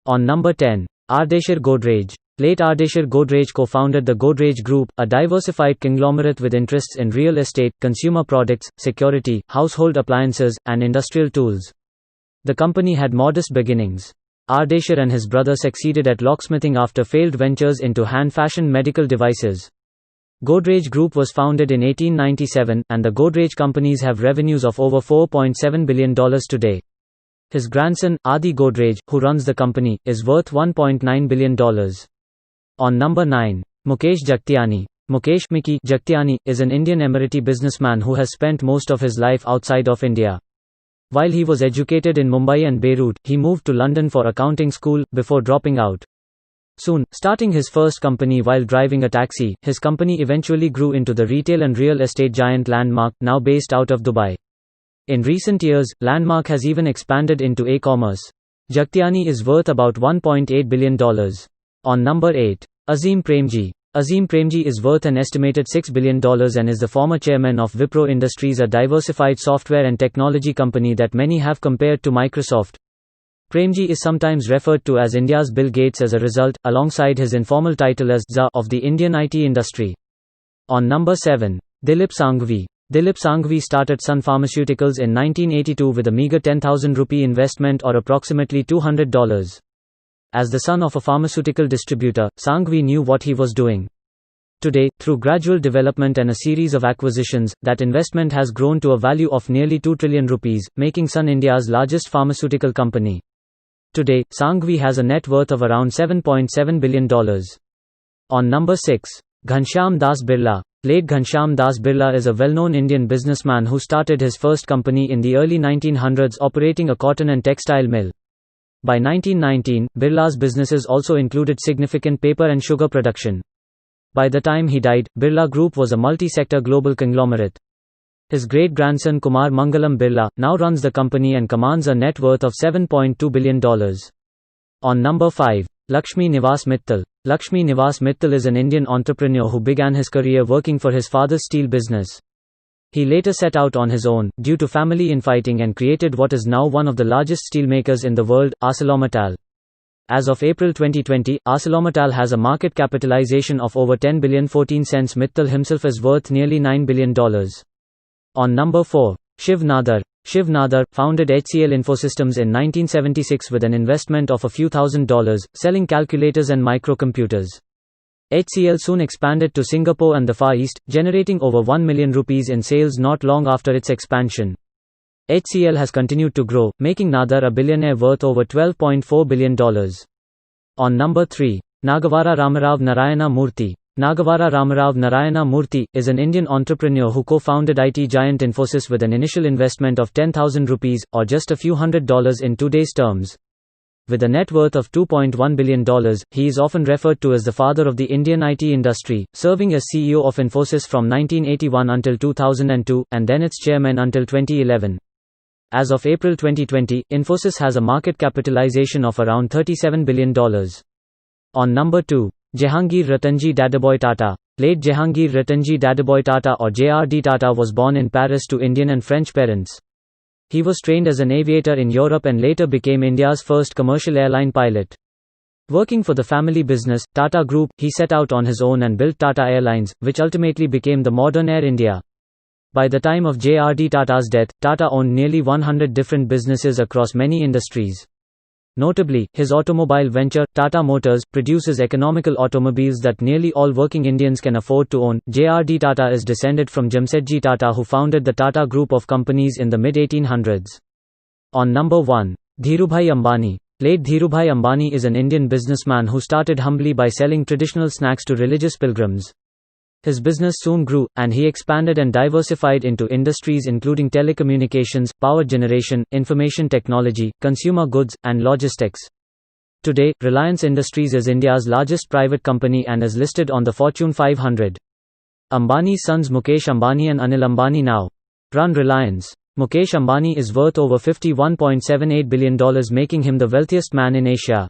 On number 10. Ardeshir Godrej. Late Ardeshir Godrej co-founded the Godrej Group, a diversified conglomerate with interests in real estate, consumer products, security, household appliances, and industrial tools. The company had modest beginnings. Ardeshir and his brother succeeded at locksmithing after failed ventures into hand-fashioned medical devices. Godrej Group was founded in 1897, and the Godrej companies have revenues of over $4.7 billion today. His grandson, Adi Godrej, who runs the company, is worth $1.9 billion. On number 9. Mukesh Jagtiani. Mukesh Mickey Jagtiani is an Indian Emirati businessman who has spent most of his life outside of India. While he was educated in Mumbai and Beirut, he moved to London for accounting school, before dropping out. Soon, starting his first company while driving a taxi, his company eventually grew into the retail and real estate giant Landmark, now based out of Dubai. In recent years, Landmark has even expanded into e-commerce. Jagtiani is worth about $1.8 billion. On number 8. Azim Premji. Azim Premji is worth an estimated $6 billion and is the former chairman of Wipro Industries, a diversified software and technology company that many have compared to Microsoft. Premji is sometimes referred to as India's Bill Gates as a result, alongside his informal title as Czar of the Indian IT industry. On number 7. Dilip Sanghvi. Dilip Sanghvi started Sun Pharmaceuticals in 1982 with a meager 10,000 rupee investment, or approximately $200. As the son of a pharmaceutical distributor, Sanghvi knew what he was doing. Today, through gradual development and a series of acquisitions, that investment has grown to a value of nearly 2 trillion rupees, making Sun India's largest pharmaceutical company. Today, Sanghvi has a net worth of around $7.7 billion. On number 6. Ghanshyam Das Birla. Late Ghanshyam Das Birla is a well-known Indian businessman who started his first company in the early 1900s operating a cotton and textile mill. By 1919, Birla's businesses also included significant paper and sugar production. By the time he died, Birla Group was a multi-sector global conglomerate. His great-grandson Kumar Mangalam Birla now runs the company and commands a net worth of $7.2 billion. On number 5. Lakshmi Nivas Mittal. Lakshmi Nivas Mittal is an Indian entrepreneur who began his career working for his father's steel business. He later set out on his own, due to family infighting, and created what is now one of the largest steelmakers in the world, ArcelorMittal. As of April 2020, ArcelorMittal has a market capitalization of over 10 billion 14 cents. Mittal himself is worth nearly $9 billion. On number 4. Shiv Nadar. Shiv Nadar founded HCL Infosystems in 1976 with an investment of a few $1,000, selling calculators and microcomputers. HCL soon expanded to Singapore and the Far East, generating over 1 million rupees in sales not long after its expansion. HCL has continued to grow, making Nadar a billionaire worth over $12.4 billion. On number 3. Nagavara Ramarao Narayana Murthy. Nagavara Ramarao Narayana Murthy is an Indian entrepreneur who co-founded IT giant Infosys with an initial investment of 10,000 rupees, or just a few $100 in today's terms. With a net worth of $2.1 billion, he is often referred to as the father of the Indian IT industry, serving as CEO of Infosys from 1981 until 2002, and then its chairman until 2011. As of April 2020, Infosys has a market capitalization of around $37 billion. On number 2. Jehangir Ratanji Dadabhoy Tata. Late Jehangir Ratanji Dadabhoy Tata, or JRD Tata, was born in Paris to Indian and French parents. He was trained as an aviator in Europe and later became India's first commercial airline pilot. Working for the family business, Tata Group, he set out on his own and built Tata Airlines, which ultimately became the modern Air India. By the time of JRD Tata's death, Tata owned nearly 100 different businesses across many industries. Notably, his automobile venture, Tata Motors, produces economical automobiles that nearly all working Indians can afford to own. JRD Tata is descended from Jamsetji Tata, who founded the Tata Group of companies in the mid-1800s. On number 1. Dhirubhai Ambani. Late Dhirubhai Ambani is an Indian businessman who started humbly by selling traditional snacks to religious pilgrims. His business soon grew, and he expanded and diversified into industries including telecommunications, power generation, information technology, consumer goods, and logistics. Today, Reliance Industries is India's largest private company and is listed on the Fortune 500. Ambani's sons Mukesh Ambani and Anil Ambani now run Reliance. Mukesh Ambani is worth over $51.78 billion, making him the wealthiest man in Asia.